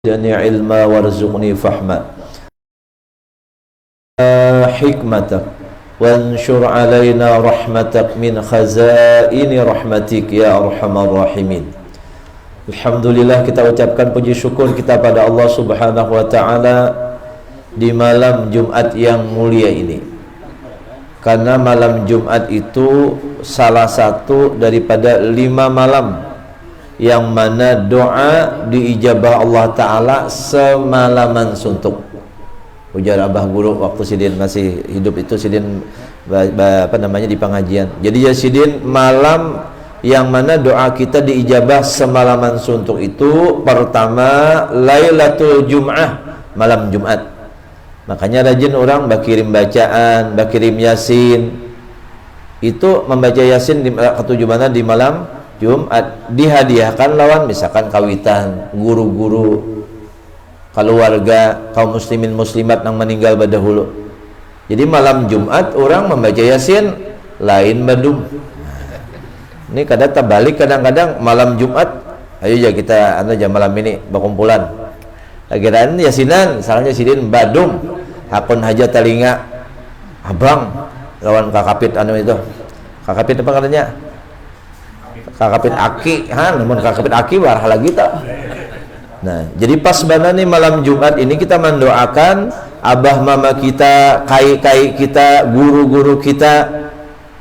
zidni ilma warzuqni fahma hikmatak wanshur alaina rahmatak min khazaini rahmatik ya arhamar rahimin. Alhamdulillah, kita ucapkan puji syukur kita pada Allah Subhanahu wa ta'ala di malam Jumat yang mulia ini, karena malam Jumat itu salah satu daripada 5 malam yang mana doa diijabah Allah Ta'ala semalaman suntuk. Ujar Abah Guru waktu Sidin masih hidup itu, Sidin di pengajian. Jadi ya Sidin, malam yang mana doa kita diijabah semalaman suntuk itu pertama Lailatul Jum'ah, malam Jumat. Makanya rajin orang bakirim bacaan, bakirim Yasin. Itu membaca Yasin di ketujuh mana di malam Jumat, dihadiahkan lawan misalkan kawitan, guru-guru, keluarga, kaum muslimin muslimat yang meninggal dahulu. Jadi malam Jumat orang membaca Yasin lain badum. Ini kadang terbalik, kadang-kadang malam Jumat ayo ya kita aja malam ini berkumpulan. Akhirnya Yasinan, salahnya sidin badum. Hakun haja telinga abang lawan kakapit itu. Kakapit apa katanya? Kakapit aki, namun kakapit aki warah lagi tak. Nah, jadi pas banget nih malam Jumat ini kita mendoakan abah mama kita, kai-kai kita, guru-guru kita,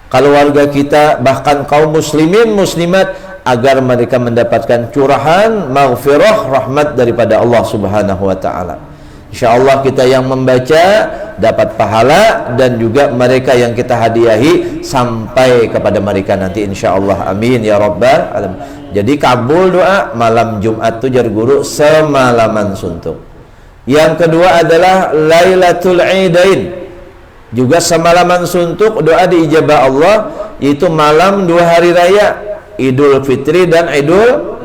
keluarga kita, bahkan kaum muslimin muslimat agar mereka mendapatkan curahan maghfirah rahmat daripada Allah Subhanahu wa ta'ala. InsyaAllah kita yang membaca dapat pahala, dan juga mereka yang kita hadiahi sampai kepada mereka nanti insyaAllah. Amin ya rabbal alamin. Jadi kabul doa malam Jumat itu jar guru semalaman suntuk. Yang kedua adalah Lailatul Idain, juga semalaman suntuk doa diijabah Allah, yaitu malam 2 hari raya Idul Fitri dan Idul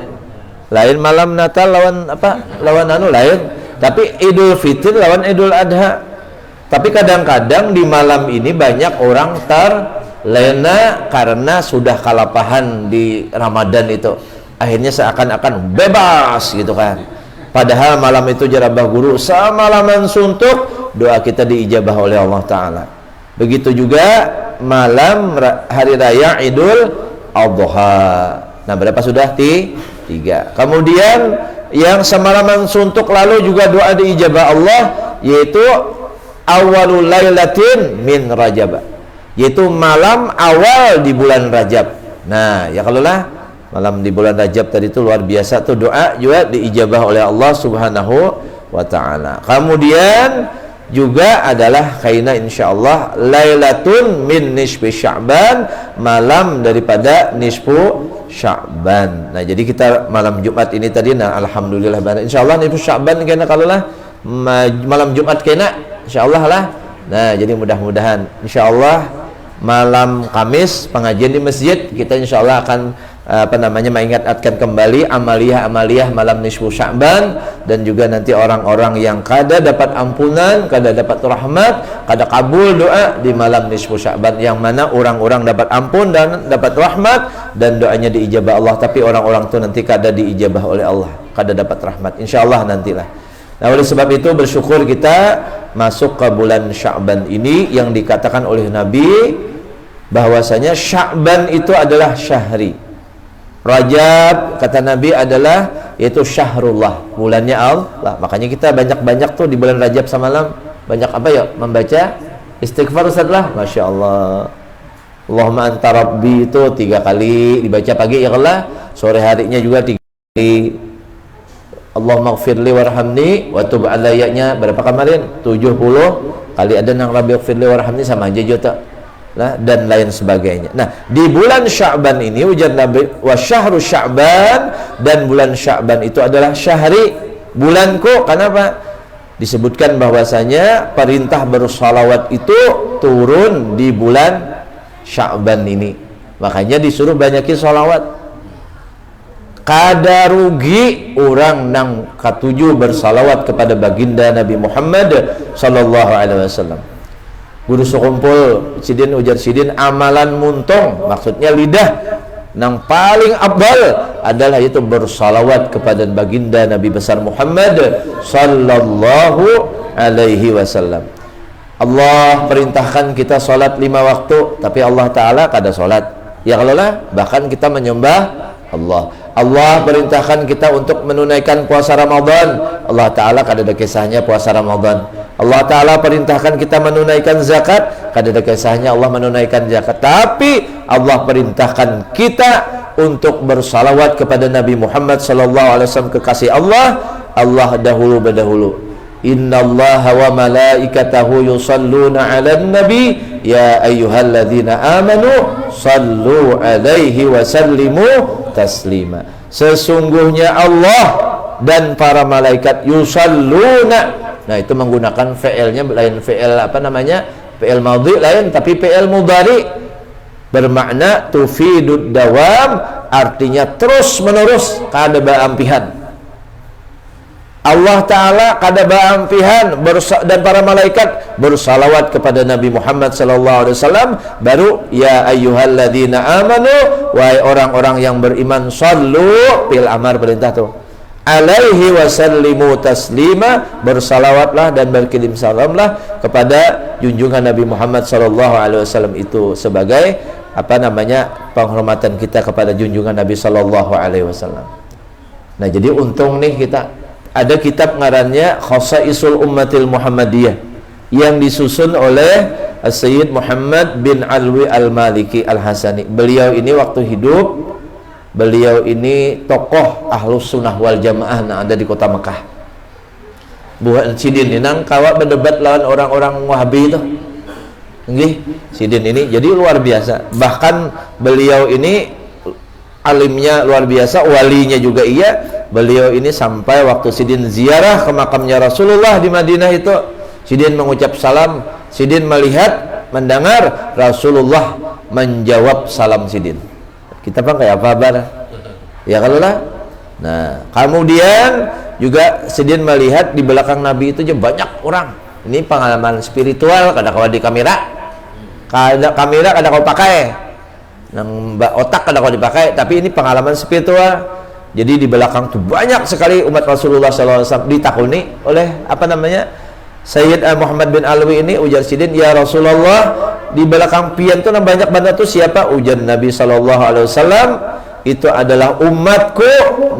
lain. Malam Natal lawan apa? Lawan lain. Tapi Idul Fitri lawan Idul Adha. Tapi kadang-kadang di malam ini banyak orang terlena karena sudah kalapahan di Ramadan itu. Akhirnya seakan-akan bebas gitu kan. Padahal malam itu jarabah guru semalaman suntuk, doa kita diijabah oleh Allah Ta'ala. Begitu juga malam hari raya Idul Adha. Nah, berapa sudah? 3. Kemudian yang semalaman suntuk lalu juga doa diijabah Allah, yaitu awalul lailatin min Rajab, yaitu malam awal di bulan Rajab. Nah, ya kalau lah malam di bulan Rajab tadi itu luar biasa tuh, doa juga diijabah oleh Allah Subhanahu wa ta'ala. Kemudian juga adalah kaina insyaallah lailatun min nisfi Sya'ban, malam daripada nisfu Sya'ban. Nah, jadi kita malam Jumat ini tadi, nah alhamdulillah banget insyaallah nisfu Sya'ban kena kalau lah malam Jumat kena insyaallah lah. Nah, jadi mudah-mudahan insyaallah malam Kamis pengajian di masjid kita insyaallah akan mengingatkan kembali amaliyah malam nisfu Sya'ban, dan juga nanti orang-orang yang kada dapat ampunan, kada dapat rahmat, kada kabul doa di malam nisfu Sya'ban, yang mana orang-orang dapat ampun dan dapat rahmat dan doanya diijabah Allah, tapi orang-orang itu nanti kada diijabah oleh Allah, kada dapat rahmat insyaallah nantilah. Nah, oleh sebab itu bersyukur kita masuk ke bulan Sya'ban ini yang dikatakan oleh Nabi bahwasanya Sya'ban itu adalah syahri. Rajab kata Nabi adalah yaitu syahrullah, bulannya Allah. Makanya kita banyak-banyak tuh di bulan Rajab semalam banyak apa ya, membaca istighfar Ustazlah. Masya Allah, Allahumma anta rabbi itu 3 kali dibaca pagi ya Allah, sore harinya juga 3 kali. Allahumma gfirli warhamni wa tub alayya berapa kemarin? 70 kali. Ada nang rabbi gfirli warhamni sama aja juta lah, dan lain sebagainya. Nah, di bulan Sya'ban ini ujar Nabi wa syahru Sya'ban, dan bulan Sya'ban itu adalah syahri, bulanku. Kenapa? Disebutkan bahwasanya perintah bersalawat itu turun di bulan Sya'ban ini. Makanya disuruh banyakin salawat. Kada rugi orang nang katuju bersalawat kepada baginda Nabi Muhammad sallallahu alaihi wasallam. Guru sekumpul Sidin ujar Sidin amalan muntung, maksudnya lidah Nang paling abdal adalah itu bersalawat kepada baginda Nabi besar Muhammad sallallahu alaihi wasallam. Allah perintahkan kita salat 5 waktu, tapi Allah Ta'ala kada salat. Ya kalau lah, bahkan kita menyembah Allah. Allah perintahkan kita untuk menunaikan puasa Ramadan. Allah Ta'ala kada ada kisahnya puasa Ramadan. Allah Ta'ala perintahkan kita menunaikan zakat, kada ada kisahnya Allah menunaikan zakat. Tapi Allah perintahkan kita untuk bersalawat kepada Nabi Muhammad SAW, kekasih Allah. Allah dahulu berdahulu. Innallaha wa malaikatahu yusalluna 'alan nabi ya ayyuhalladzina amanu sallu 'alaihi wa sallimu taslima. Sesungguhnya Allah dan para malaikat yusalluna. Nah, itu menggunakan fi'ilnya lain fi'il apa namanya? Fi'il madhi lain, tapi fi'il mudhari bermakna tufidud dawam, artinya terus menerus, kada baampihan. Allah Ta'ala kada baampihan dan para malaikat bersalawat kepada Nabi Muhammad SAW. Baru ya ayyuhalladzina amanu, wahai orang-orang yang beriman, sallu fil amar perintah tuh, alaihi wasallimu taslima, bersalawatlah dan berkirim salamlah kepada junjungan Nabi Muhammad SAW. Itu sebagai apa namanya, penghormatan kita kepada junjungan Nabi SAW. Nah, jadi untung nih kita ada kitab ngarannya Khosaisul Ummatil Muhammadiyah yang disusun oleh Sayyid Muhammad bin Alwi Al-Maliki Al-Hasani. Beliau ini waktu hidup, beliau ini tokoh Ahlus Sunnah wal Jamaah yang ada di kota Mekah. Buat Sidin ini nang kawa berdebat lawan orang-orang Wahabi itu. Nggih, Sidin ini jadi luar biasa. Bahkan beliau ini alimnya luar biasa, walinya juga iya. Beliau ini sampai waktu Sidin ziarah ke makamnya Rasulullah di Madinah itu, Sidin mengucap salam, Sidin melihat, mendengar Rasulullah menjawab salam Sidin. Kita bang kayak apa bar? Ya kalau lah. Nah, kemudian juga Sidin melihat di belakang Nabi itu aja banyak orang. Ini pengalaman spiritual, kadang-kadang di kamera. Kamera kadang kau pakai. Nang otak kadang kau dipakai, tapi ini pengalaman spiritual. Jadi di belakang tuh banyak sekali umat Rasulullah SAW. Ditakuni oleh apa namanya, Sayyid Muhammad bin Alwi ini, ujar Sidin, ya Rasulullah, di belakang pian tuh banyak banget tuh siapa? Ujar Nabi SAW, itu adalah umatku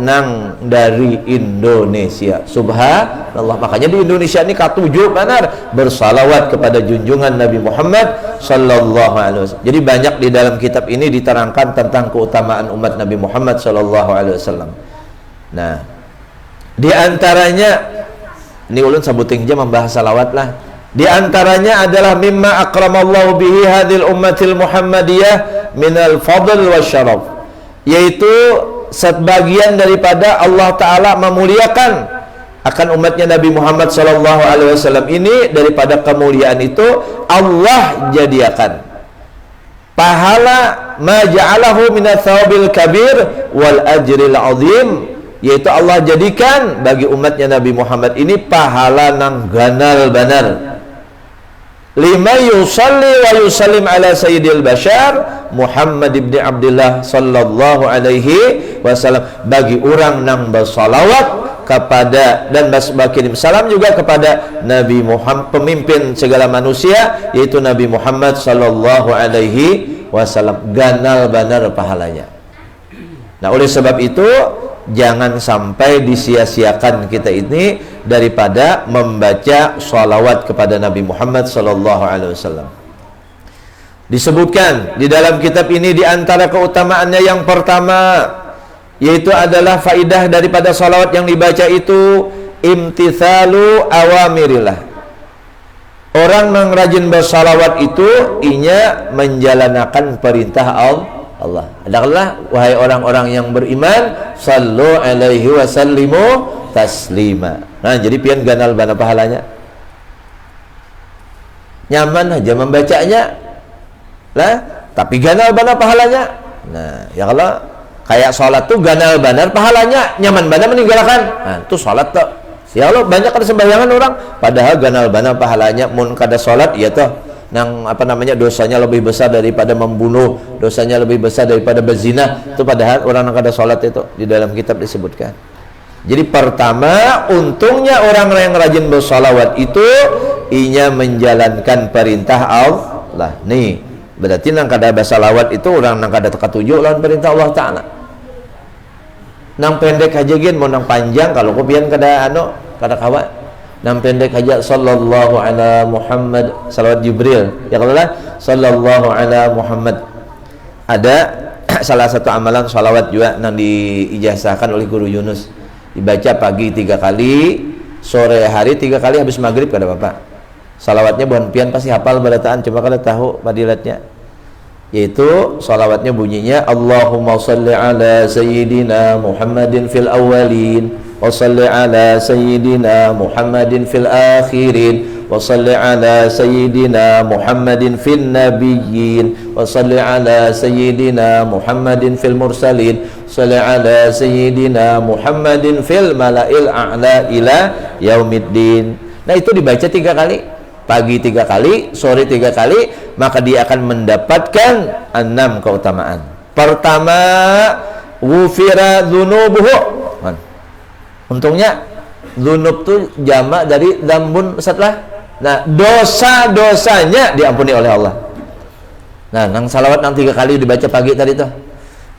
nang dari Indonesia. Subhanallah. Makanya di Indonesia ini katujuh benar bersalawat kepada junjungan Nabi Muhammad sallallahu alaihi wasallam. Jadi banyak di dalam kitab ini diterangkan tentang keutamaan umat Nabi Muhammad sallallahu alaihi wasallam. Nah, di antaranya ini ulun sabuting aja membahas salawat lah. Di antaranya adalah mimma akramallahu bihi hadhil ummatil Muhammadiyah minal fadl wasyaraf, yaitu sebagian daripada Allah Ta'ala memuliakan akan umatnya Nabi Muhammad SAW ini. Daripada kemuliaan itu Allah jadikan pahala ma ja'alahu minat thawabil kabir wal ajril azim, yaitu Allah jadikan bagi umatnya Nabi Muhammad ini pahala nang ganal banar. Lima yusalli wa yusallim ala sayyidil bashar Muhammad ibn Abdullah sallallahu alaihi wasallam, bagi orang nang bersalawat kepada dan berkirim salam juga kepada Nabi Muhammad, pemimpin segala manusia, yaitu Nabi Muhammad sallallahu alaihi wasallam. Ganal banar pahalanya. Nah, oleh sebab itu jangan sampai disia-siakan kita ini daripada membaca sholawat kepada Nabi Muhammad SAW. Disebutkan di dalam kitab ini di antara keutamaannya yang pertama, yaitu adalah faidah daripada sholawat yang dibaca itu imtithalu awamirillah. Orang yang rajin bersalawat itu inya menjalankan perintah Allah. Adalah wahai orang-orang yang beriman, sallu alaihi wasallimu taslima. Nah, jadi pian ganal bana pahalanya. Nyaman aja membacanya. Lah, tapi ganal bana pahalanya. Nah, ya kalau kayak sholat tuh ganal banar pahalanya, nyaman banar meninggalkan. Nah, itu sholat tuh. Ya Allah, banyak ada sembayangan orang padahal ganal bana pahalanya mun kada sholat ya tuh yang apa namanya dosanya lebih besar daripada membunuh, dosanya lebih besar daripada berzina. Itu padahal orang yang kada sholat itu di dalam kitab disebutkan. Jadi pertama, untungnya orang yang rajin bersolawat itu inya menjalankan perintah Allah. Nih, berarti nang kada bersolawat itu orang nang kada ketujuh lawan perintah Allah Ta'ala. Nang pendek aja gin, mau nang panjang kalau kopian kada kada kawat. Nang pendek aja sallallahu ala Muhammad, salawat Jibril. Ya kalau lah sallallahu ala Muhammad. Ada salah satu amalan salawat juga nang diijazahkan oleh Guru Yunus. Dibaca pagi 3 kali, sore hari 3 kali, habis maghrib kada apa-apa. Salawatnya bukan pian pasti hafal barataan, cuma kada tahu fadilatnya. Yaitu salawatnya bunyinya Allahumma salli ala sayyidina Muhammadin fil awwalin wa salli ala sayyidina Muhammadin fil akhirin wa salli ala sayyidina Muhammadin fil nabiyyin wa salli ala sayyidina Muhammadin fil mursalin salli ala sayyidina Muhammadin fil mala'il a'la ila yaumiddin. Nah itu dibaca 3 kali, pagi 3 kali, sore 3 kali, maka dia akan mendapatkan 6 keutamaan. Pertama, ghufira dzunubuhu. Untungnya dzunub itu jamak dari dzambun setelah. Nah, dosa-dosanya diampuni oleh Allah. Nah, nang salawat nang 3 kali dibaca pagi tadi tuh.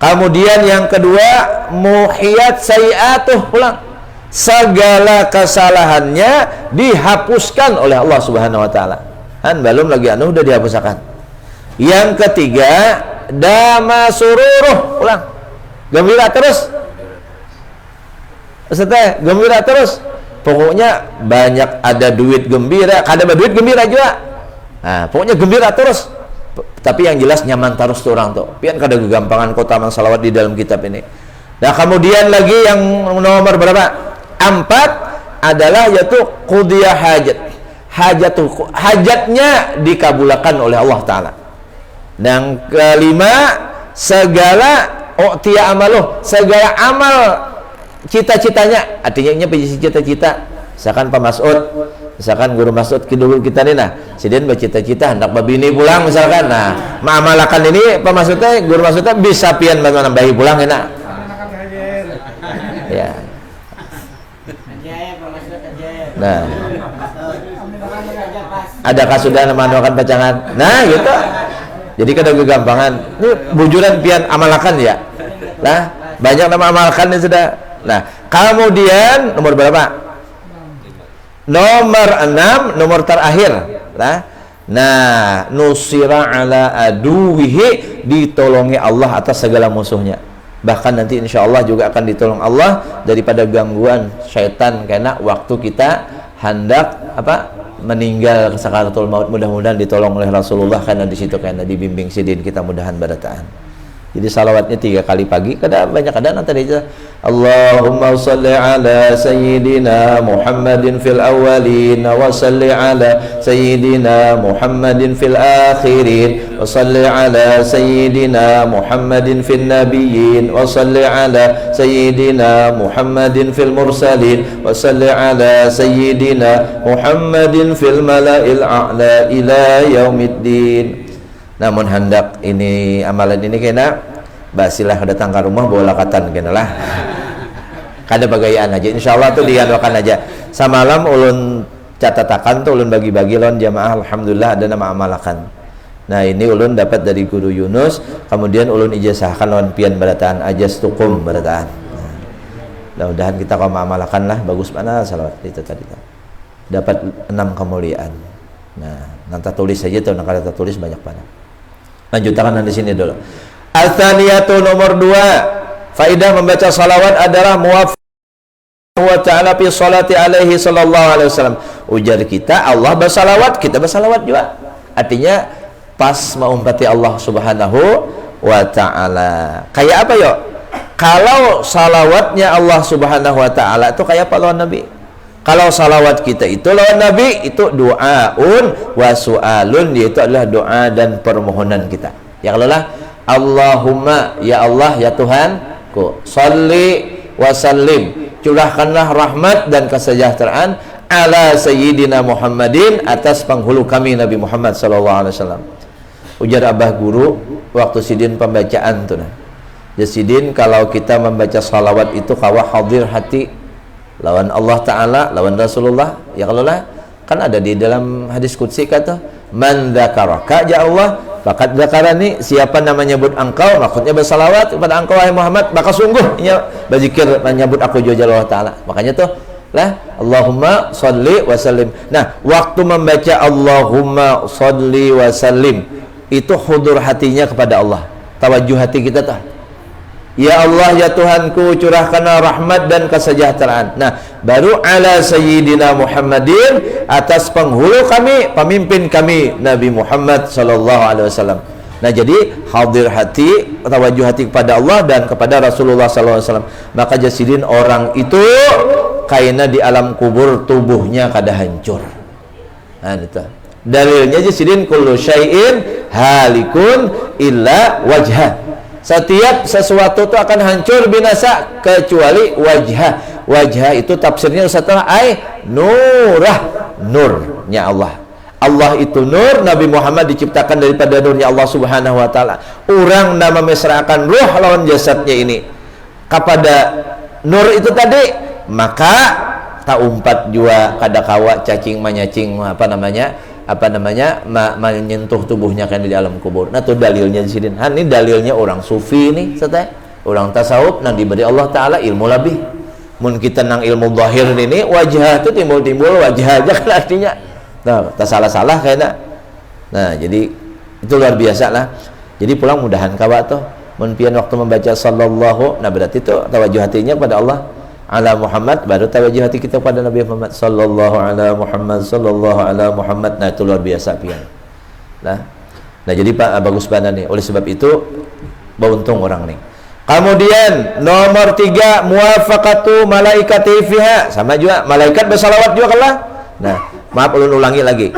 Kemudian yang kedua, muhiyat sayiatuh, pulang. Segala kesalahannya dihapuskan oleh Allah Subhanahu wa taala. Kan belum lagi udah dihapuskan. Yang ketiga, dama sururuh, ulang. Gembira terus. Setelah gembira terus. Pokoknya banyak ada duit gembira, kada ada duit gembira juga. Nah, pokoknya gembira terus. Tapi yang jelas nyaman terus tuh orang tuh. Pian kada kegampangan kota mang salawat di dalam kitab ini. Nah, kemudian lagi yang nomor berapa? 4 adalah yaitu qudiyah hajat. Hajatnya dikabulkan oleh Allah Ta'ala. Dan kelima, segala u'tiya amaluh, segala amal cita-citanya, artinya ini cita-cita. Misalkan Pak Mas'ud, misalkan Guru Mas'ud dulu kita nih, nah sidin bercita-cita hendak babini pulang misalkan. Nah, mengamalkan ini Pak Mas'udnya, Guru Mas'udnya bisa pian nambahi pulang enak. Ya. Nah, adakah sudah memanfaatkan pacangan? Nah, gitu. Jadi kada kegampangan. Ini bujuran pian amalkan ya. Nah, banyak nama amalkan ini sudah. Nah, kemudian nomor berapa? Nomor 6, nomor terakhir. Nah, nusira ala aduwihi, ditolongi Allah atas segala musuhnya. Bahkan nanti insya Allah juga akan ditolong Allah daripada gangguan syaitan karena waktu kita hendak meninggal sakaratul maut. Mudah-mudahan ditolong oleh Rasulullah karena di situ karena dibimbing sidin kita mudahan barataan. Jadi salawatnya 3 kali pagi, kada banyak ada nanti aja. Allahumma salli ala sayyidina Muhammadin fil awwalin wa salli ala sayyidina Muhammadin fil akhirin wa salli ala sayyidina Muhammadin fil nabiyyin wa salli ala sayyidina Muhammadin fil mursalin wa salli ala sayyidina Muhammadin fil mala'il a'la ila yaumiddin. Namun hendak ini amalan ini kena basilah datang ke rumah bawa lakatan kena lah. Kada bagayaan aja insyaallah tuh dianwakan aja. Samalam ulun catatakan tuh ulun bagi-bagi lawan jamaah, alhamdulillah ada nama amalakan. Nah, ini ulun dapat dari Guru Yunus, kemudian ulun ijazahkan lawan pian barataan ajas tukum barataan. Mudah-mudahan kita kalau amalakan lah bagus mana salawat itu tadi tuh. Dapat 6 kemuliaan. Nah, nanti tulis saja tuh, nanti tulis banyak banget. Lanjutkan di sini dulu. Al-thaniyatu nomor 2, faidah membaca salawat adalah muwaffiq wa ta'ala fi salati alaihi sallallahu alaihi wasallam. Ujar kita Allah bersalawat, kita bersalawat juga. Artinya pas mengumpati Allah Subhanahu wa ta'ala. Kayak apa yuk? Kalau salawatnya Allah Subhanahu wa ta'ala itu kayak apa lawan Nabi? Kalau salawat kita itu lawan Nabi itu doaun wa su'alun, yaitu adalah doa dan permohonan kita. Ya kalau lah Allahumma, ya Allah ya Tuhanku, salli wa sallim, curahkanlah rahmat dan kesejahteraan ala sayyidina Muhammadin, atas penghulu kami Nabi Muhammad sallallahu alaihi wasallam. Ujar abah guru waktu sidin pembacaan tuh nah. Ya sidin, kalau kita membaca salawat itu kawa hadir hati lawan Allah Ta'ala, lawan Rasulullah. Ya kalau lah, kan ada di dalam hadis qudsi kata, man dzakaraka ya Allah, faqad dzakarani, siapa nama nyebut engkau, maksudnya bersalawat kepada engkau wahai Muhammad, maka sungguh nya berzikir menyebut aku juga Allah Ta'ala. Makanya tuh lah Allahumma sholli wa sallim. Nah, waktu membaca Allahumma sholli wa sallim itu hudur hatinya kepada Allah, tawajuh hati kita tuh. Ya Allah, ya Tuhanku, curahkanlah rahmat dan kesejahteraan. Nah, baru ala sayyidina Muhammadin, atas penghulu kami, pemimpin kami Nabi Muhammad sallallahu alaihi wasallam. Nah, jadi hadir hati, tawajuh hati kepada Allah dan kepada Rasulullah sallallahu alaihi wasallam. Maka jasidin orang itu kaina di alam kubur tubuhnya kada hancur. Nah, itu. Dalilnya jasidin kullu syai'in halikun illa wajhah. Setiap sesuatu itu akan hancur binasa kecuali wajah. Wajah itu tafsirnya Ustaz nurah, nurnya Allah. Allah itu nur, Nabi Muhammad diciptakan daripada nurnya Allah Subhanahu wa taala. Orang nama mesrakan ruh lawan jasadnya ini kepada nur itu tadi, maka tak umpat jua kada kawa cacing manyacing menyentuh tubuhnya kan di dalam kubur. Nah, itu dalilnya di sini. Ini dalilnya orang sufi nih, orang tasawuf nang diberi Allah Ta'ala ilmu lebih. Mun kita nang ilmu zahir ini wajah itu timbul-timbul wajah aja kan artinya. Nah, tak salah-salah kayaknya. Nah, jadi itu luar biasa lah. Jadi pulang mudahan kawa tuh mun pian waktu membaca sallallahu, nah berarti itu tawajuh hatinya pada Allah ala Muhammad, baru tawajuh hati kita pada Nabi Muhammad sallallahu ala Muhammad sallallahu ala Muhammad. Nah, itu luar biasa pian. Nah jadi Pak bagus banget nih. Oleh sebab itu beruntung orang nih. Kemudian nomor 3, muwafaqatu malaikati fiha, sama juga malaikat bersalawat juga kalah. Nah, maaf ulun ulangi lagi.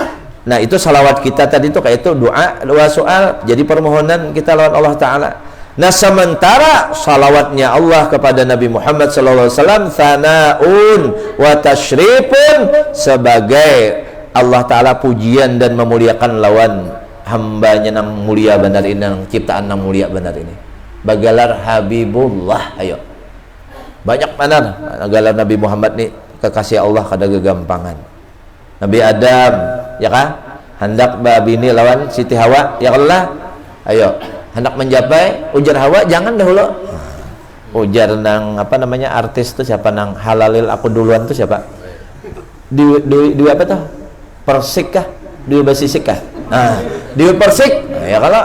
Nah, itu salawat kita tadi itu kayak itu doa soal, jadi permohonan kita lawan Allah Ta'ala. Nah, sementara salawatnya Allah kepada Nabi Muhammad SAW thanaun wa tashrifun, sebagai Allah Ta'ala pujian dan memuliakan lawan hambanya nang mulia benar ini, nang ciptaan nang mulia benar ini. Bagalar Habibullah, ayo. Banyak benar galar Nabi Muhammad nih, kekasih Allah kada gegampangan. Nabi Adam, ya kan? Hendak babini lawan Siti Hawa, ya Allah. Ayo. Hendak mencapai ujar Hawa, jangan dahulu. Ujar nang artis tuh siapa, nang halalil aku duluan tuh siapa? Di apa tuh? Persik kah? Di basisik kah? Nah, di persik. Nah, ya kalau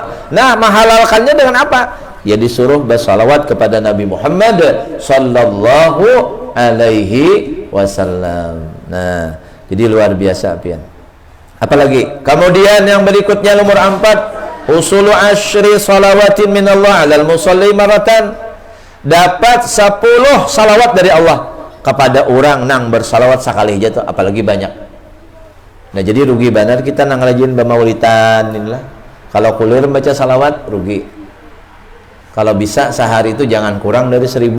menghalalkannya dengan apa? Ya disuruh bersalawat kepada Nabi Muhammad sallallahu alaihi wasallam. Nah, jadi luar biasa pian. Apalagi? Kemudian yang berikutnya nomor 4, usulu asyri salawatin minallah alal musalli maratan, dapat 10 salawat dari Allah kepada orang nang bersalawat sekali aja tuh, apalagi banyak. Nah, jadi rugi benar kita nang rajin bamaulitan inilah. Kalau kulir baca salawat rugi. Kalau bisa sehari itu jangan kurang dari 1000.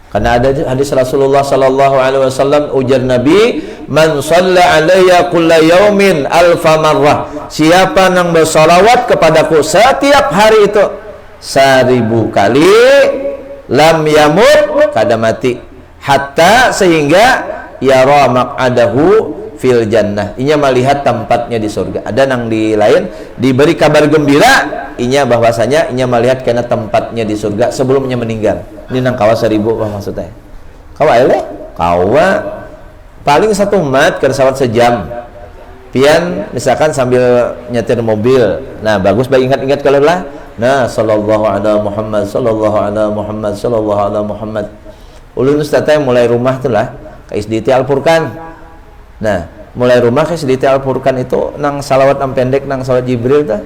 Karena ada hadis Rasulullah sallallahu alaihi wasallam, ujar Nabi, man shalla alayya kulla yaumin alfa marrah, siapa yang bersalawat kepadaku setiap hari itu 1000 kali, lam yamut, kada mati, hatta sehingga yara maq'adahu fil jannah, inya melihat tempatnya di surga. Ada nang di lain diberi kabar gembira, inya bahwasanya inya melihat karena tempatnya di surga sebelumnya meninggal. Ini nang kawa 1000 apa maksudnya? Kawa ele? Kawa paling 1 mat ke pesawat sejam. Pian misalkan sambil nyetir mobil. Nah, bagus baik ingat-ingat kalau lah. Nah, sallallahu ala Muhammad sallallahu ala Muhammad sallallahu ala Muhammad. Ulun ustaz mulai rumah tuh lah ke SDT Al-Furqan. Nah, mulai rumah ke SDT Al-Furqan itu nang salawat nang pendek nang salawat Jibril tuh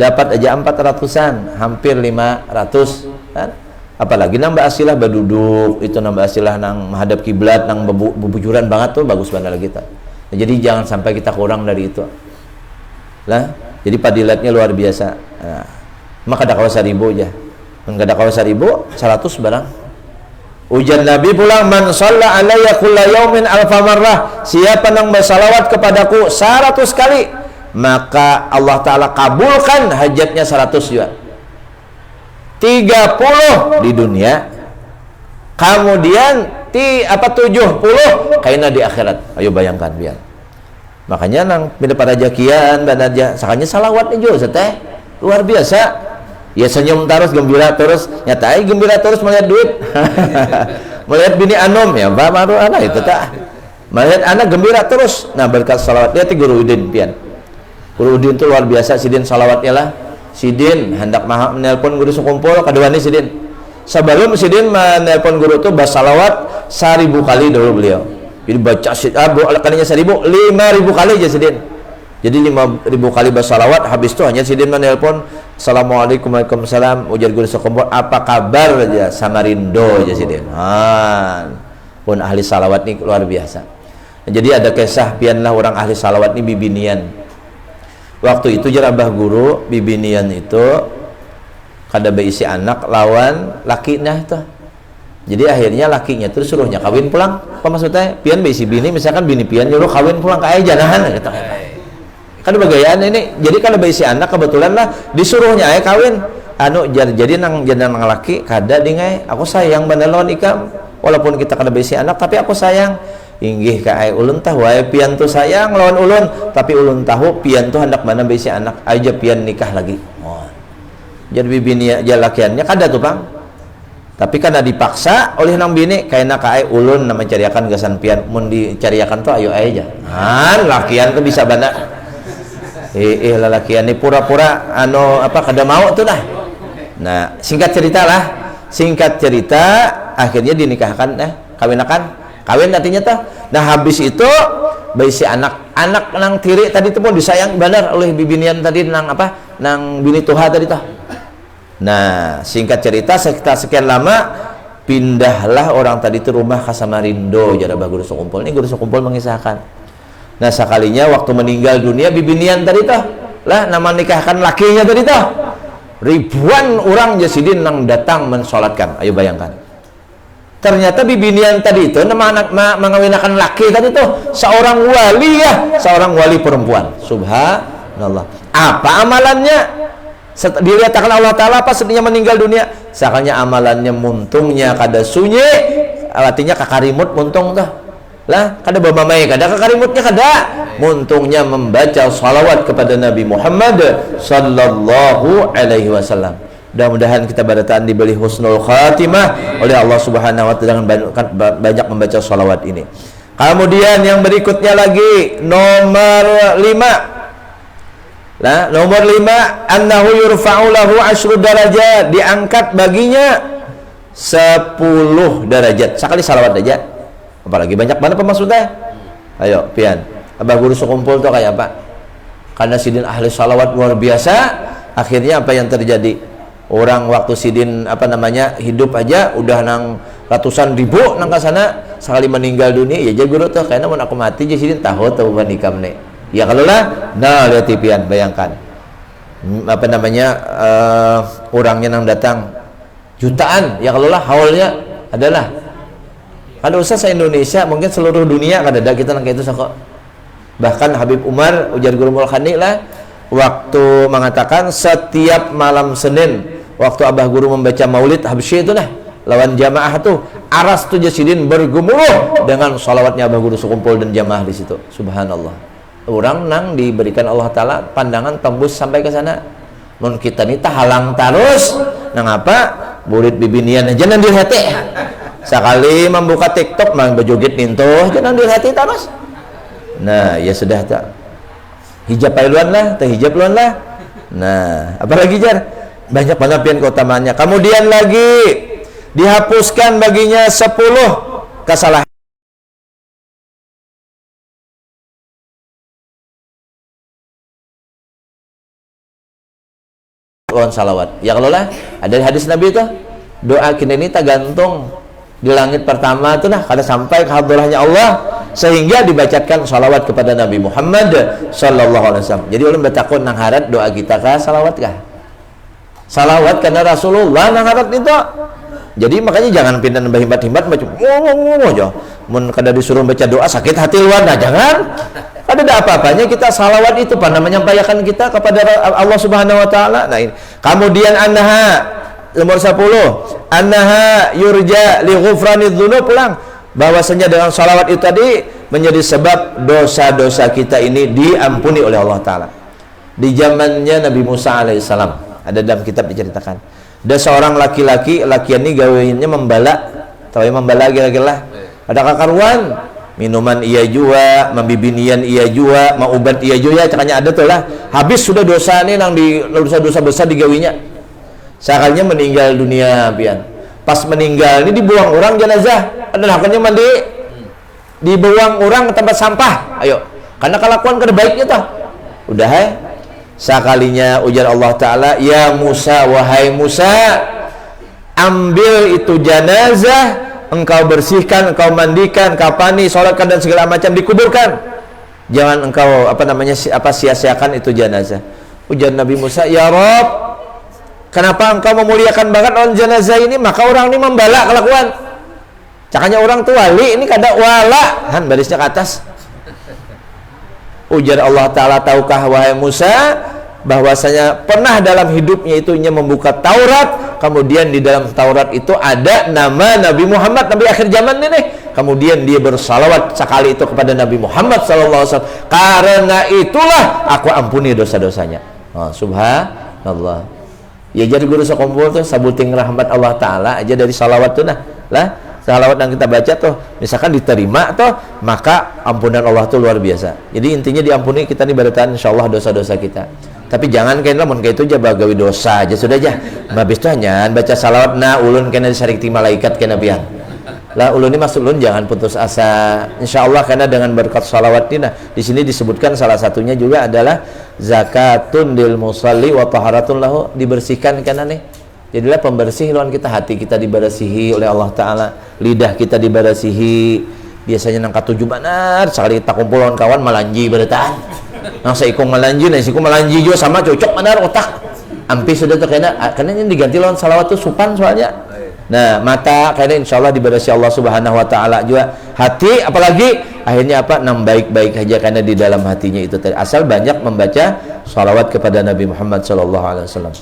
dapat aja 400-an, hampir 500 kan? Apalagi nambah asilah baduduk, itu nambah asilah nang menghadap kiblat, nang bebujuran banget tuh bagus banget lagi kita. Nah, jadi jangan sampai kita kurang dari itu. Lah, jadi padilatnya luar biasa. Nah, maka ada kawa 1000 aja. Enggak ada kawa 1000, 100 barang. Ujar Nabi pulang, man shalla alayya kulla yaumin alfa marrah, siapa yang bersalawat kepadaku 100 kali, maka Allah Ta'ala kabulkan hajatnya 100 juga. 30 di dunia, kemudian 70 kaina di akhirat. Ayo bayangkan biar. Makanya nang bila pada jakian dan aja sakanya salawatnya juga teh luar biasa. Ya senyum terus, gembira terus, nyata gembira terus melihat duit. Melihat bini anom ya, baru anak itu tak. Melihat anak gembira terus. Nah, berkat salawat dia Guru Udin pian. Guru Udin itu luar biasa, sidin salawatnya lah. Sidin hendak menelpon guru sekumpul kaduani sidin. Sebelum sidin menelpon guru itu bersalawat 1000 kali dulu beliau. Jadi baca kalinya 1000, 5000 kali aja sidin. Jadi 5000 kali bersalawat, habis itu hanya sidin menelpon, assalamualaikum, waalaikumsalam, ujar guru sekumpul, apa kabar aja, Samarindo aja sidin. Pun ahli salawat ini luar biasa. Jadi ada kisah pianlah orang ahli salawat ini bibinian. Waktu itu jerabah guru bibinian itu kada beisi anak lawan lakinya itu. Jadi akhirnya lakinya itu suruhnya kawin pulang. Apa maksudnya? Pian beisi bini, misalkan bini pian nyuruh kawin pulang ke janahan gitu. Kan bagayaan ini. Jadi kalau beisi anak kebetulan lah disuruhnya kawin. Jadi nang laki kada dingai, aku sayang bener lawan ikam. Walaupun kita kada beisi anak tapi aku sayang. Inggih ka ulun tahu wae pian tu sayang lawan ulun, tapi ulun tahu pian tu hendak mana beisi anak aja pian nikah lagi. Jadi bini aja lakiannya kada tuh Bang. Tapi karena dipaksa oleh nang bini kaina ka ulun nama cariakan gasan pian mun dicariakan tuh ayo aja. Lakian tuh bisa bana. Lalakian ini pura-pura kada mau tuh dah. Nah, singkat cerita akhirnya dinikahkan kawin nantinya tuh. Nah, habis itu beisi anak nang tiri tadi itu pun disayang benar oleh bibinian tadi nang bini tuha tadi tuh. Nah, singkat cerita sekian lama pindahlah orang tadi itu rumah ke Samarindo jarabah guru sekumpul. Ini guru sekumpul mengisahkan. Nah, sekalinya waktu meninggal dunia bibinian tadi tuh lah nama nikahkan lakinya tadi tuh. Ribuan orang jasidin nang datang mensolatkan. Ayo bayangkan. Ternyata bibinian tadi itu mengawinkan laki tadi itu seorang wali perempuan. Subhanallah. Apa amalannya? Dilihatkan Allah Ta'ala apa sedihnya meninggal dunia. Sakanya amalannya muntungnya kada sunyi, artinya kakarimut muntung tuh. Lah kada bamamai kada kakarimutnya kada. Muntungnya membaca salawat kepada Nabi Muhammad sallallahu alaihi wasallam. Mudah-mudahan kita barataan diberi husnul khatimah oleh Allah Subhanahu wa taala dengan banyak membaca salawat ini. Kemudian yang berikutnya lagi nomor 5. Nah, nomor 5 annahu yurfa'u lahu 10 darajat, diangkat baginya 10 derajat. Sekali salawat aja. Apalagi banyak mana maksudnya? Ayo, pian. Abah guru sekumpul tuh kayak apa? Karena sidin ahli salawat luar biasa, akhirnya apa yang terjadi? Orang waktu sidin hidup aja udah nang ratusan ribu nang kasana, sekali meninggal dunia ya jadi guru tuh kayaknya mau aku mati jadi sidin tahu banikam nih ya kalau lah. Nah, lihat tipian bayangkan orangnya nang datang jutaan ya kalau lah haulnya adalah ada usah se-Indonesia mungkin seluruh dunia kada ada kita nang kayak itu kok. Bahkan Habib Umar ujar guru Mulkhani lah waktu mengatakan setiap malam Senin waktu Abah Guru membaca maulid Habsyi itu lawan jamaah tuh aras tuh jasidin bergemuruh dengan salawatnya Abah Guru sekumpul dan jamaah di situ. Subhanallah. Orang nang diberikan Allah Ta'ala pandangan tembus sampai ke sana. Mun kita nih halang terus nang apa murid bibinian aja nang dirhati. Sekali membuka TikTok mang berjoget nintuh jangan dirhati terus. Nah, ya sudah tak hijab pailuan lah, hijab luan lah. Nah, apalagi jar banyak banget pian keutamaannya. Kemudian lagi dihapuskan baginya 10 kesalahan salawat. Ya kalau lah ada hadis Nabi itu doa kita ini tergantung di langit pertama itu kada sampai ke hadrahnya Allah sehingga dibacakan salawat kepada Nabi Muhammad sallallahu alaihi wasallam. Jadi ulun bertakun nang harat doa kita kah salawat kah? Salawat karena Rasulullah nang harat itu. Jadi makanya jangan pindah nambah himbat-himbat macam aja. Mun kada disuruh baca doa sakit hati luar, nah jangan. Ada apa-apanya kita salawat itu pada menyampaikan kita kepada Allah Subhanahu wa taala. Nah ini. Kemudian annaha nomor 10, annaha yurja li ghufraniz dzunub, pulang bahwasanya dengan salawat itu tadi menjadi sebab dosa-dosa kita ini diampuni oleh Allah taala. Di zamannya Nabi Musa alaihissalam ada dalam kitab diceritakan, ada seorang laki-laki, lakian ini gawainya membala, tahu ya membala lagi lah. Ada kakaruan, minuman iya jua, membibinian iya jua, mau ubat iya jua, cakanya ada tuh lah. Habis sudah dosa nih nang di dosa-dosa besar digawinya. Sekalinya meninggal dunia pian. Pas meninggal ini dibuang orang jenazah, ada lakukannya mandi, dibuang orang ke tempat sampah. Ayo, karena kelakuan kada baiknya tuh. Udah sekalinya ujar Allah Ta'ala, ya Musa, wahai Musa, ambil itu jenazah, engkau bersihkan, engkau mandikan, kafani, sholatkan dan segala macam, dikuburkan. Jangan engkau sia-siakan itu jenazah. Ujar Nabi Musa, ya Rob, kenapa engkau memuliakan banget on jenazah ini? Maka orang ini membala kelakuan. Cakanya orang tuh wali, ini kada wala. Han barisnya ke atas. Ujar Allah Ta'ala, tahukah wahai Musa bahwasanya pernah dalam hidupnya itu membuka Taurat, kemudian di dalam Taurat itu ada nama Nabi Muhammad, Nabi akhir zaman ini. Kemudian dia bersalawat sekali itu kepada Nabi Muhammad SAW. Karena itulah aku ampuni dosa-dosanya. Oh, subhanallah. Ya jadi guru sekompol tuh sabuting rahmat Allah Ta'ala aja dari salawat tuh nah lah. Salawat yang kita baca tuh misalkan diterima tuh, maka ampunan Allah tuh luar biasa. Jadi intinya diampuni kita nih baratan insyaallah dosa-dosa kita. Tapi jangan kena mun kayak itu aja bagawi dosa aja sudah aja. Habis itu hanya baca salawat na ulun kena disarikti malaikat kena pian. Lah ulun ini maksud ulun jangan putus asa. Insyaallah karena dengan berkat salawat ini nah di sini disebutkan salah satunya juga adalah zakatun lil musalli wa taharatun lahu, dibersihkan karena nih. Jadilah pembersih lawan kita, hati kita dibersihi oleh Allah Ta'ala, lidah kita dibersihi. Biasanya nang katujuh benar sekali tak kumpul lawan kawan malanji bertaan. Nang seikung malanji, nah seikung malanji juga sama cocok benar otak. Ampi sudah tuh karena ini diganti lawan salawat tuh supan soalnya. Nah mata karena insya Allah dibersihi Allah Subhanahu Wa Ta'ala juga. Hati apalagi akhirnya apa nang baik-baik aja karena di dalam hatinya itu tadi. Asal banyak membaca salawat kepada Nabi Muhammad Sallallahu Alaihi Wasallam.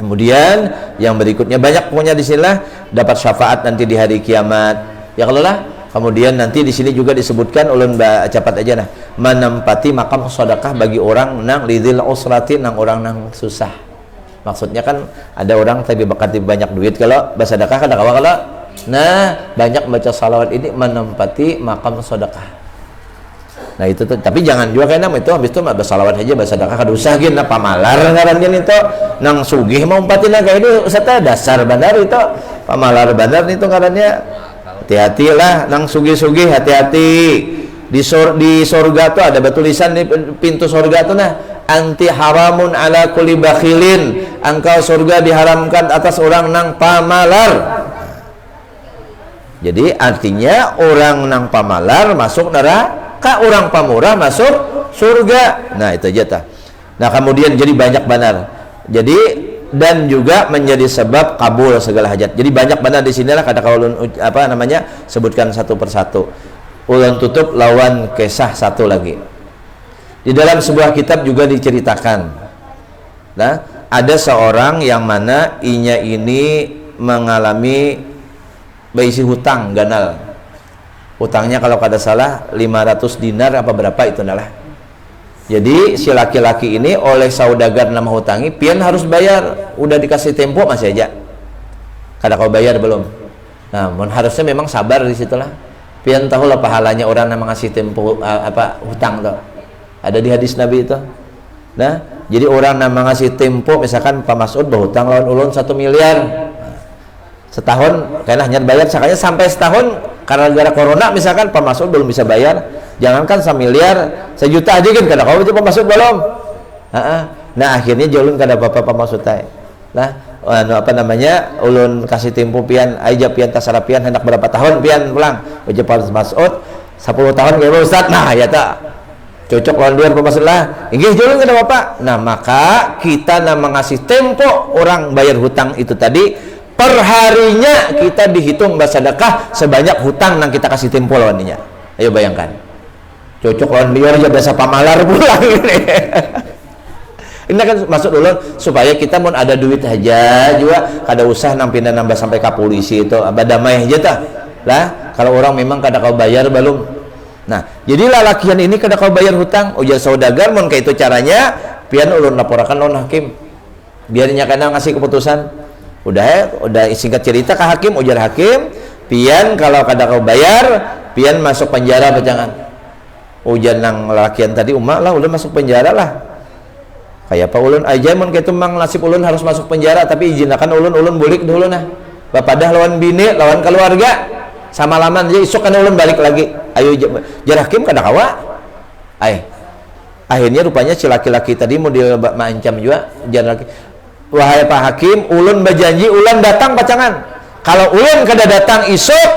Kemudian yang berikutnya banyak pokoknya di sinilah dapat syafaat nanti di hari kiamat. Ya kalau lah. Kemudian nanti di sini juga disebutkan ulun cepat aja nah, menempati makam sedekah bagi orang nang lidil usrati, nang orang nang susah. Maksudnya kan ada orang tapi bakati banyak duit, kalau bersedekah kan kalau nah banyak baca salawat ini menempati makam sedekah. Nah itu tuh, tapi jangan juga kayaknya itu habis itu bersalawat aja bersedekah kada usah gin apa malar ngarannya itu nang sugih mau umpatin kayak itu serta dasar benar itu pamalar benar itu ngarannya. Hati-hati lah nang sugih-sugih, hati-hati di surga tuh ada tulisan di pintu surga tuh nah, anti haramun ala kulli bakhilin, engkau surga diharamkan atas orang nang pamalar. Jadi artinya orang nang pamalar masuk neraka, orang pamurah masuk surga. Nah itu aja ta. Nah kemudian jadi banyak benar. Jadi dan juga menjadi sebab kabul segala hajat. Jadi banyak benar di sinilah kata ulun apa namanya sebutkan satu persatu. Ulun tutup lawan kisah satu lagi. Di dalam sebuah kitab juga diceritakan. Nah ada seorang yang mana inya ini mengalami baisi hutang ganal. Utangnya kalau kada salah 500 dinar apa berapa itu nalah. Jadi si laki-laki ini oleh saudagar nama hutangi pian harus bayar, udah dikasih tempo masih aja kada kau bayar belum. Nah harusnya memang sabar di situlah. Pian tahu lah pahalanya orang nama ngasih tempo apa hutang tuh ada di hadis Nabi itu. Nah jadi orang nama ngasih tempo misalkan Pak Mas'ud berhutang lawan ulun 1 miliar setahun kayaknya hanya bayar sakanya sampai setahun karena gara corona misalkan Pak Mas'ud belum bisa bayar, jangankan 1 miliar 1 juta aja kan kada kau Pak Mas'ud belum. Nah akhirnya jolun kada apa-apa Pak Mas'ud teh lah apa namanya ulun kasih tempo pian aja pian tasara pian hendak berapa tahun pian pulang ujar Pak Mas'ud 10 tahun kayak Ustaz. Nah ya tak cocok lawan luar Pak Mas'ud lah inggih jolun kada apa. Nah maka kita nama ngasih tempo orang bayar hutang itu tadi perharinya kita dihitung bersedekah sebanyak hutang yang kita kasih tempo lawan nya. Ayo bayangkan, cocok lawan liar aja biasa pamalar pulang ini. Ini kan maksud ulun supaya kita mau ada duit aja juga kada usah nampindah nambah sampai ke polisi itu damai aja tah lah. Kalau orang memang kada kau bayar belum. Nah, jadi lalakian ini kada kau bayar hutang, ujar saudagar mun kayak itu caranya, pian ulun laporakan lawan hakim. Biarnya kana ngasih keputusan. Udah singkat cerita ke hakim, ujar hakim, pian kalau kada kau bayar, pian masuk penjara jangan. Ujar nang lalakian tadi umak lah, ulun masuk penjara lah. Kayak apa ulun aja mun kitu mang nasib ulun harus masuk penjara, tapi izinkan ulun bulik dulu nah. Bapadah lawan bini, lawan keluarga. Sama laman aja isuk kan ulun balik lagi. Ayo jar hakim kada kawa. Akhirnya rupanya si laki-laki tadi mau diancam juga jar laki. Wahai Pak Hakim, ulun berjanji ulun datang pacangan. Kalau ulun kada datang isuk,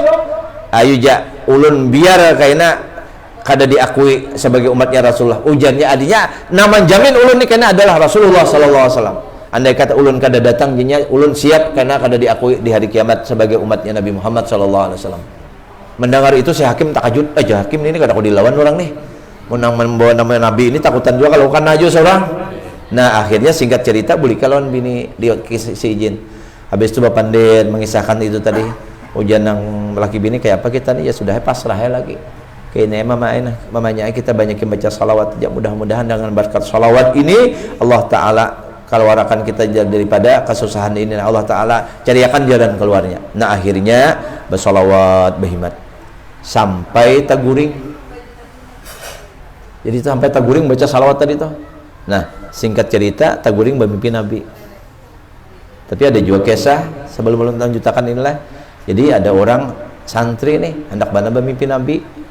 ayo ja ulun biar kaina kada diakui sebagai umatnya Rasulullah. Ujarnya adinya nama jamin ulun ni kena adalah Rasulullah sallallahu alaihi wasallam. Andai kata ulun kada datang jinya ulun siap karena kada diakui di hari kiamat sebagai umatnya Nabi Muhammad sallallahu alaihi wasallam. Mendengar itu si hakim takjub, aja hakim ini kada kau dilawan orang nih. Menang membawa nama Nabi ini takutan juga kalau kan aja seorang. Nah, akhirnya singkat cerita buli kalon bini di si izin. Habis itu Bapak Pandit mengisahkan itu tadi. Ujian yang laki bini kayak apa kita nih ya sudah pasrah ya lagi. Kayaknya mamanya kita banyakin baca salawat. Ya mudah-mudahan dengan berkat salawat ini Allah Ta'ala keluarkan kita daripada kesusahan ini. Allah Ta'ala cariakan jalan keluarnya. Nah akhirnya bersalawat berhimat sampai taguring. Jadi sampai taguring baca salawat tadi tuh. Nah singkat cerita taguring bermimpi Nabi. Tapi ada juga kisah sebelum lanjutakan inilah. Jadi ada orang santri nih hendak bana bermimpi Nabi.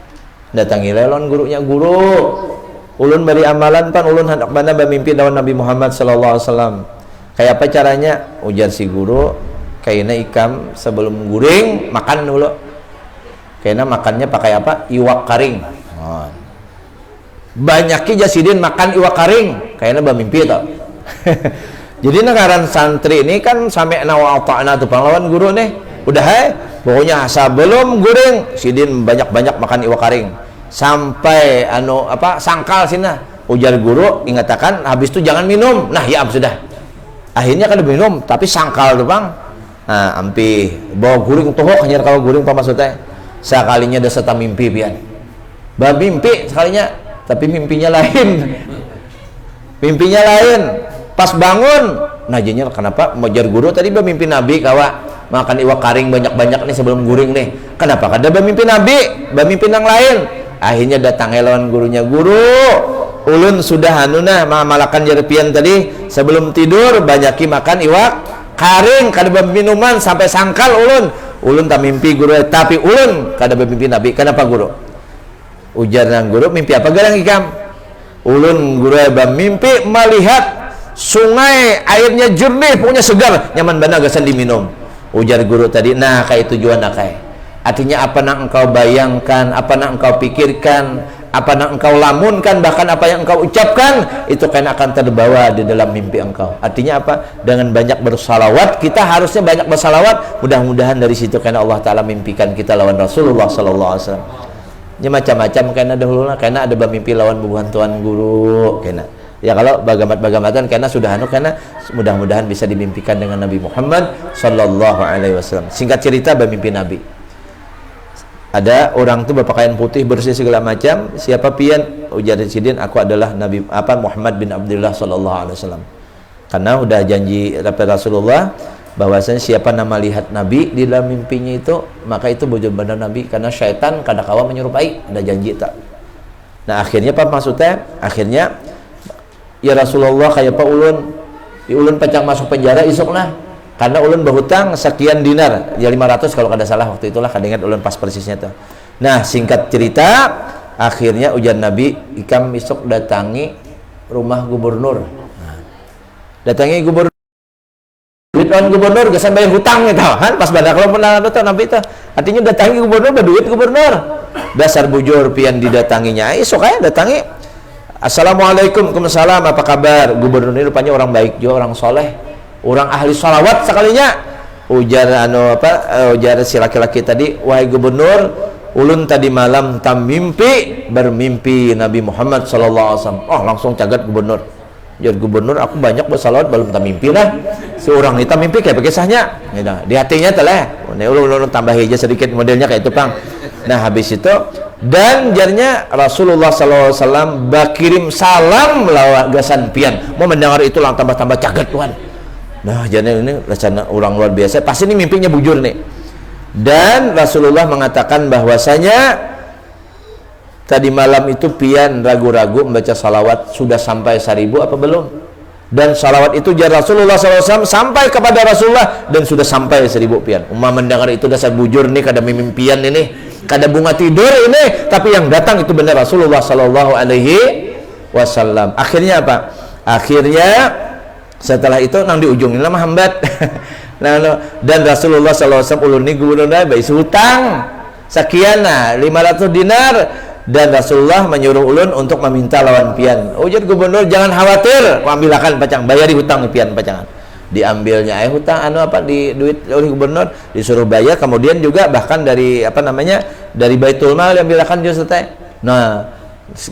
Datangi lelon gurunya, guru ulun beri amalan pan ulun hendak bana bermimpi lawan Nabi Muhammad sallallahu alaihi wasallam. Kayak apa caranya? Ujar si guru, kayaknya ikam sebelum guring makan dulu. Kayaknya makannya pakai apa? Iwak karing. Banyaknya jasidin makan iwak karing, kayaknya bermimpi tau. Jadi negaran santri ini kan sampai nawa ta'na tuh pahlawan guru nih. Udah pokoknya sebelum guring sidin banyak-banyak makan iwak karing. Sampai sangkal sini ujar guru ingatakan habis itu jangan minum. Nah ya sudah akhirnya kan minum tapi sangkal tuh bang. Nah ampi bawa guring tohok hanya kalau guring apa maksudnya sekalinya ada serta mimpi pian mimpi sekalinya tapi mimpinya lain pas bangun nah jadinya kenapa ujar guru tadi bermimpi Nabi kawa makan iwak karing banyak-banyak nih sebelum guring nih kenapa kada bermimpi Nabi bermimpi yang lain. Akhirnya datang lawan gurunya, guru ulun sudah malakan jerpian tadi sebelum tidur banyaki makan iwak karing kada minuman sampai sangkal ulun tak mimpi guru tapi ulun kada bermimpi Nabi. Kenapa guru? Ujar nang guru mimpi apa garang ikam? Ulun guru bermimpi melihat sungai airnya jernih punya segar nyaman bana gasan diminum. Ujar guru tadi nah kayak tujuan akai. Artinya apa yang engkau bayangkan, apa yang engkau pikirkan, apa yang engkau lamunkan, bahkan apa yang engkau ucapkan itu kan akan terbawa di dalam mimpi engkau. Artinya apa? Dengan banyak bersalawat, kita harusnya banyak bersalawat. Mudah-mudahan dari situ karena Allah Ta'ala mimpikan kita lawan Rasulullah Sallallahu Alaihi Wasallam. Ini macam-macam karena dahulu karena ada bermimpi lawan bubuhan tuan guru karena. Ya kalau bagamat-bagamatan karena sudah karena mudah-mudahan bisa dimimpikan dengan Nabi Muhammad Sallallahu Alaihi Wasallam. Singkat cerita bermimpi Nabi. Ada orang tuh berpakaian putih bersih segala macam. Siapa pian? Ujar sidin, aku adalah Nabi Muhammad bin Abdullah sallallahu alaihi wasallam. Karena udah janji Rasulullah bahwasanya siapa nama lihat Nabi di dalam mimpinya itu, maka itu benar-benar Nabi karena syaitan kada kawa menyerupai, ada janji tak. Nah, akhirnya apa maksudnya? Akhirnya ya Rasulullah kayak apa ulun pacang masuk penjara isuklah. Karena ulun berhutang sekian dinar ya 500 kalau kada salah waktu itulah kada ingat ulun pas persisnya tuh. Nah singkat cerita akhirnya ujar Nabi ikam besok datangi rumah gubernur. Datangi gubernur duit lawan gubernur gasan bayar hutang gitu kan pas badak kalau pernah tuh Nabi itu artinya datangi gubernur berduit gubernur dasar bujur pian didatanginya esok aja datangi assalamualaikum waalaikumsalam apa kabar gubernur ini rupanya orang baik juga orang soleh orang ahli salawat sekalinya ujar ujar si laki-laki tadi, wahai gubernur, ulun tadi malam bermimpi Nabi Muhammad sallallahu alaihi wasallam. Oh, langsung cagat gubernur. Jadi gubernur, aku banyak bersalawat belum mimpi lah. Si orang itu mimpi kayak bekisahnya. Di hatinya telah. Ulun tambah aja sedikit modelnya kayak itu, Pang. Nah, habis itu dan jarnya Rasulullah sallallahu alaihi wasallam bakirim salam lawat gasan pian. Mau mendengar itu lang tambah-tambah caget tuan. Nah, jadi ini rencana orang luar biasa. Pasti ini mimpinya bujur nih. Dan Rasulullah mengatakan bahwasanya tadi malam itu pian ragu-ragu membaca salawat, sudah sampai 1000 apa belum? Dan salawat itu jar Rasulullah SAW sampai kepada Rasulullah dan sudah sampai 1000 pian. Umat mendengar itu dasar bujur nih, kada mimpian ini, kada bunga tidur ini, tapi yang datang itu benar Rasulullah Sallallahu Alaihi Wasallam. Akhirnya apa? Akhirnya setelah itu nang di ujung ini lama hambat. Dan Rasulullah SAW ulun ni gubernur bayi hutang sekian 500 dinar. Dan Rasulullah menyuruh ulun untuk meminta lawan pian. Ujar gubernur, jangan khawatir, ambilkan pacang, bayari hutang pian pacangan. Diambilnya hutang di duit oleh gubernur, disuruh bayar, kemudian juga bahkan dari dari Baitul Mal diambilkan juga selesai. Nah,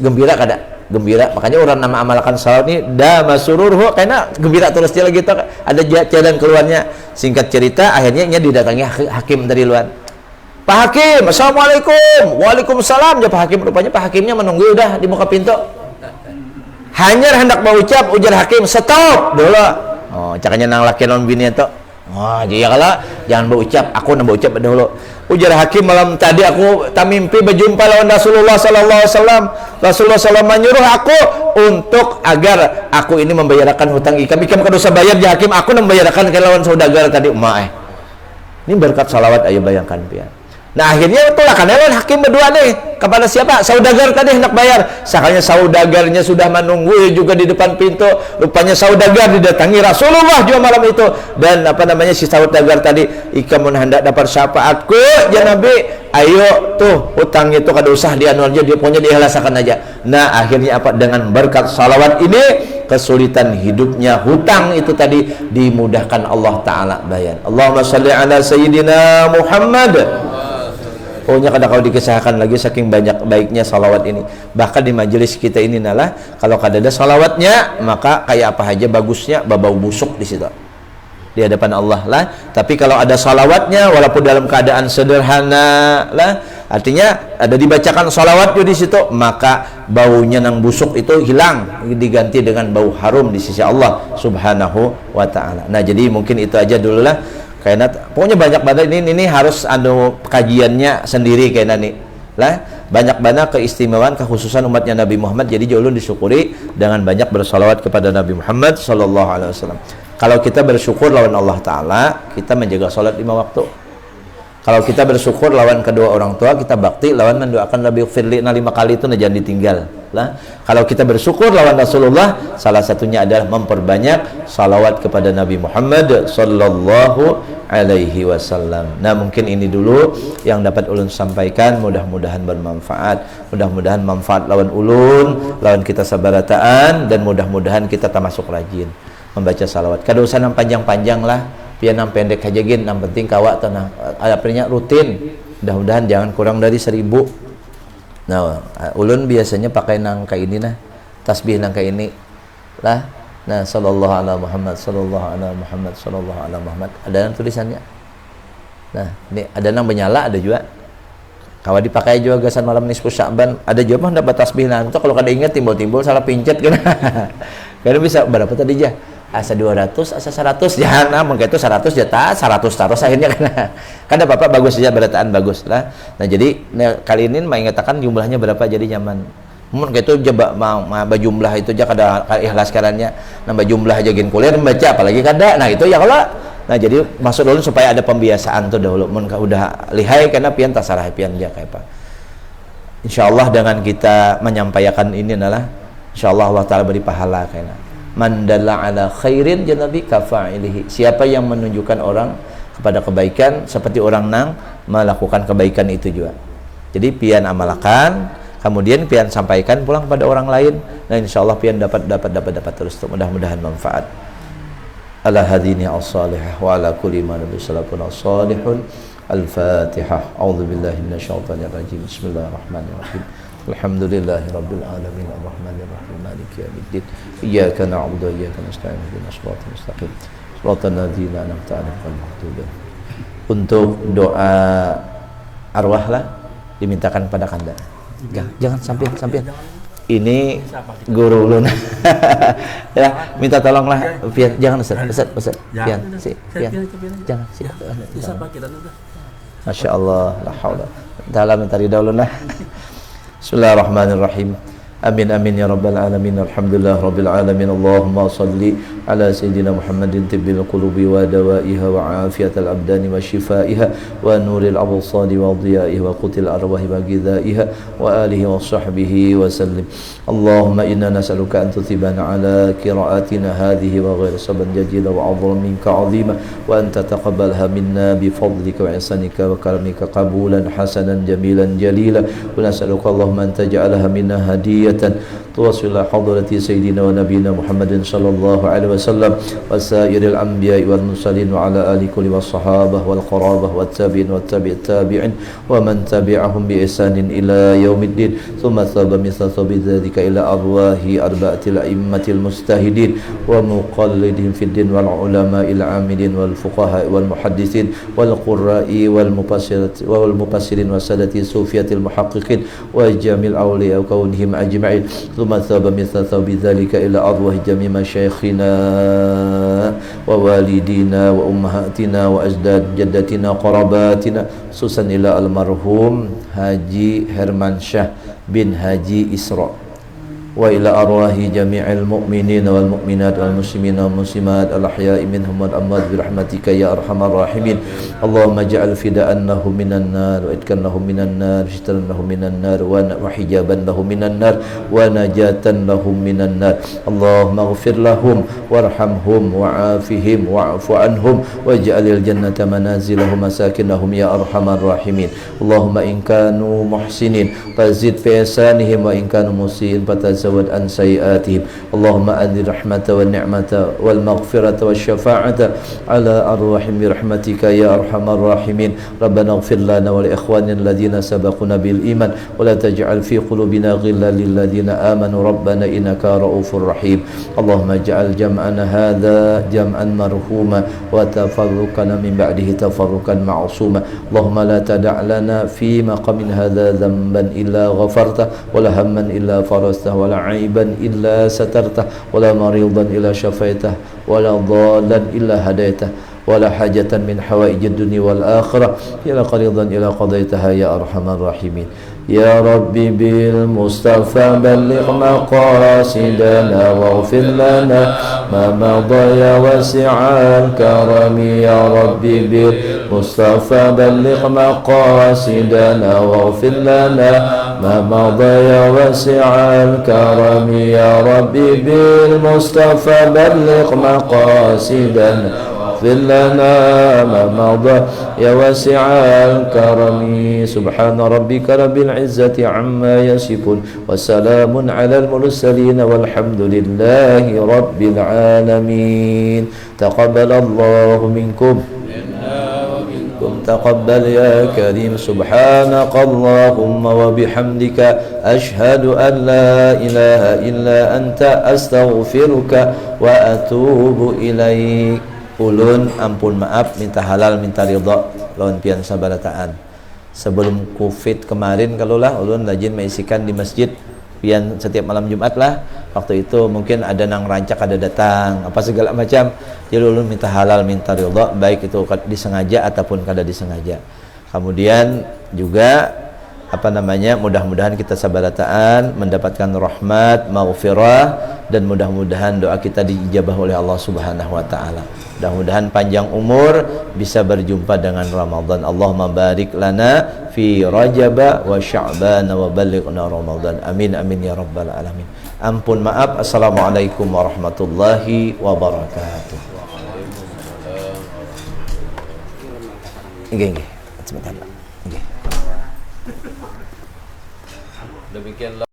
gembira kada? Gembira. Makanya orang nama amalkan salat ini damasururhu, karena gembira terus dia lagi tuh. Ada jalan keluarnya. Singkat cerita, akhirnya didatangi hakim dari luar. Pak Hakim, assalamualaikum. Waalaikumsalam. Ya Pak Hakim, rupanya Pak Hakimnya menunggu udah di muka pintu. Hanya hendak mengucap, ujar Hakim, stop dulu. Oh, caranya nang laki non bini itu. Oh, jadi kalau jangan berucap, aku nang berucap dahulu. Ujar Hakim, malam tadi aku tak mimpi berjumpa lawan Rasulullah sallallahu alaihi wasallam. Rasulullah SAW menyuruh aku untuk agar aku ini membayarkan hutang kami dosa bayar ya Hakim, aku membayarkan ke lawan saudagar tadi. Ini berkat salawat ayo bayangkan pian. Nah, akhirnya itulah kan lawan hakim berdua nih kepada siapa? Saudagar tadi hendak bayar. Sakanya saudagarnya sudah menunggu juga di depan pintu. Rupanya saudagar didatangi Rasulullah juga malam itu. Dan si saudagar tadi, ikamun hendak dapat syafaatku ya Nabi. Ayo tuh hutang itu kada usah dianual aja, dia punya diikhlaskan aja. Nah, akhirnya dengan berkat salawat ini kesulitan hidupnya hutang itu tadi dimudahkan Allah Ta'ala bayar. Allahumma salli ala Sayyidina Muhammad. Pokoknya kada kau dikisahkan lagi saking banyak baiknya salawat ini. Bahkan di majelis kita ini kalau kada ada salawatnya, maka kayak apa aja bagusnya babau busuk di situ di hadapan Allah lah. Tapi kalau ada salawatnya, walaupun dalam keadaan sederhana lah, artinya ada dibacakan salawat di situ, maka baunya nang busuk itu hilang, diganti dengan bau harum di sisi Allah Subhanahu wa Ta'ala. Nah, jadi mungkin itu aja dulu lah. Karena pokoknya banyak banget ini harus kajiannya sendiri kayaknya nih lah, banyak banget keistimewaan kekhususan umatnya Nabi Muhammad. Jadi ulun disyukuri dengan banyak bersalawat kepada Nabi Muhammad sallallahu alaihi wasallam. Kalau kita bersyukur lawan Allah Ta'ala, kita menjaga salat 5 waktu. Kalau kita bersyukur lawan kedua orang tua, kita bakti lawan mendoakan Nabi Firli 5 kali itu jangan ditinggal lah. Kalau kita bersyukur lawan Rasulullah, salah satunya adalah memperbanyak salawat kepada Nabi Muhammad sallallahu alaihi wasallam. Nah, mungkin ini dulu yang dapat ulun sampaikan, mudah-mudahan bermanfaat. Mudah-mudahan manfaat lawan ulun, lawan kita sabarataan, dan mudah-mudahan kita termasuk rajin membaca salawat. Kada usah nang panjang-panjang lah, pian nang pendek aja gin, yang penting kawat tanah adapnya rutin. Mudah-mudahan jangan kurang dari 1000. Nah, ulun biasanya pakai nang kayak ini tasbih nang kayak ini lah. Nah, sallallahu ala Muhammad, sallallahu ala Muhammad, sallallahu ala Muhammad. Ada nang tulisannya. Nah, ini ada nang menyala, ada juga. Kalau dipakai juga gasan malam nisfu Sya'ban, ada juga mah dapat tasbih nanti kalau kada ingat timbul-timbul salah pincet kan. Karena bisa berapa tadi aja? Asa 200, asa 100, jangan namun kayak itu 100 jatah 100 taruh akhirnya kan ada bapak bagus saja berataan bagus lah. Nah, jadi kali ini mengatakan jumlahnya berapa jadi nyaman. Mun kayak itu coba jumlah itu aja kada ikhlas karannya nambah jumlah aja gin kuliah baca apalagi kada. Nah, itu ya kalau jadi maksud dulu supaya ada pembiasaan tuh dahulu mun udah lihai karena pian tasarah pian aja kayak apa. Insyaallah dengan kita menyampaikan ini adalah insyaallah Allah Ta'ala beri pahala kayaknya. Man dalla ala khairin janabi kafa'ilihi. Siapa yang menunjukkan orang kepada kebaikan seperti orang nang melakukan kebaikan itu juga. Jadi pian amalkan, kemudian pian sampaikan pulang pada orang lain. Nah, insyaallah pian dapat terus. Mudah-mudahan manfaat. ala hadini as-salihah wa ala kulli ma nabi salafun as-salihun. Al-Fatihah. A'udzubillahi minasyaitonir rajim. Bismillahirrahmanirrahim. Alhamdulillahirabbil alamin arrahmanir rahim maliki yaumiddin. Iyyaka na'budu wa iyyaka nasta'in ihdinas siratal mustaqim. Shiratal ladzina an'amta 'alaihim ghairil maghdubi 'alaihim. Untuk doa arwah lah dimintakan pada Kanda. Jangan sampean. Ini guru ulun. Ya, minta tolonglah Pian, jangan Ustaz. Pian. Jangan sih. Masya Allah, la haula. Dalam minta ridha ulun lah. Bismillahirrahmanirrahim. Amin amin ya rabbal alamin. Alhamdulillah rabbil alamin. Allahumma salli ala sayyidina Muhammadin tibbil qulubi wa dawaiha wa afiyatal abdani wa shifaiha wa nuril absari wa dhiyaiha wa qutil arwahi wa ghidaiha wa alihi wa sahbihi wa sallim. Allahumma inna nas'aluka an tuthibana ala qiraatina hadhihi wa ghayr saban jadida wa 'azama minka 'azima wa an tataqabbalha minna bi fadlika wa ihsanika wa karamika qabulan hasanan jamilan jalila wa nas'aluka Allahumma an taj'alaha minna hadiyah توصل حضرة سيدنا ونبينا محمد صلى الله عليه وسلم وسائر الأنبياء والمرسلين وعلى آل كل والصحابة والقرابة والتابعين والتابع التابعين ومن تبعهم بإحسان إلى يوم الدين ثم ثاب مثل ثوب ذلك إلى أرواح أربعة الأئمة المجتهدين ومقلدين في الدين والعلماء العاملين والفقهاء والمحدثين والقراء والمفسرين وسادة الصوفية المحققين وجميع الأولياء وكونهم أجمعين ثم ثاب مثل ثوب ذلك إلى أرواح جميع مشايخنا ووالدينا وأمهاتنا وأجداد جدتنا قراباتنا خصوصا إلى المرحوم Haji Hermansyah bin Haji Isra wa ila arwahi jami'il mu'minin wal mu'minat wal muslimin wal muslimat al ahya'i minhum wal amwat bi rahmatika ya arhamar rahimin. Allahumma ja'al fida'an lahum minan nar wa itkan lahum minan nar sitran lahum minan nar wa hijaban lahum minan nar wa najatan lahum minan nar. Allahumma ighfir lahum warhamhum wa'afihim wa'fu anhum waj'alil jannata manazilahum masakinahum ya arhamar rahimin. Allahumma in kanu muhsinin fazid fi ihsanihim wa in kanu musiin fatazawad an sayiatihim. Allahumma anzil rahmata wa ni'mata wal maghfirata wa syafa'ata ala arwahim bi rahmatika ya arhamar rahimin. Rabbana ighfir lana wa li ikhwanina alladhina sabaquna bil iman wa la taj'al fi qulubina ghillan lil ladzina amanu rabbana innaka ra'ufur rahim. Allahumma ij'al jam'ana hadha jam'an marhuma wa tafarruqana min ba'dihi tafarruqan ma'suma. Allahumma la tada' lana fi maqamin hadha dhanban illa ghafarta wa la hamman illa farasta wa la 'aiban illa satarta wa la maridan illa shafaita wa la dhalan illa hadaita wa la hajatan min hawaijid dunya wal akhirah illa qaridan illa qadaitaha ya arhamar rahimin. Ya Rabbi bil Mustafa balligh maqasidana waghfir lana ma madha ya wasi'al karami. Ya Rabbi bil Mustafa balligh maqasidana waghfir lana ma madha ya wasi'al karami. Ya Rabbi bil Mustafa balligh maqasidana اغفر لنا ما مضى يا واسع الكرم. سبحان ربك رب العزة عما يصفون وسلام على المرسلين والحمد لله رب العالمين. تقبل الله منكم تقبل يا كريم. سبحانك اللهم وبحمدك أشهد أن لا إله إلا أنت أستغفرك وأتوب إليك. Ulun ampun maaf, minta halal, minta ridha lawan pian sabarataan. Sebelum Covid kemarin kalulah ulun rajin mengisikan di masjid pian setiap malam Jumat lah. Waktu itu mungkin ada nang rancak, ada datang apa segala macam. Jadi ulun minta halal, minta ridha, baik itu disengaja ataupun kada disengaja. Kemudian juga mudah-mudahan kita sabarataan mendapatkan rahmat, maghfirah, dan mudah-mudahan doa kita diijabah oleh Allah Subhanahu wa taala. Mudah-mudahan panjang umur, bisa berjumpa dengan Ramadan. Allahumma barik lana fi Rajab wa Sya'ban wa ballighna Ramadan. Amin amin ya rabbal alamin. Ampun maaf. Assalamualaikum warahmatullahi wabarakatuh. Nggih. Sebentar, Pak. Nggih. Demikianlah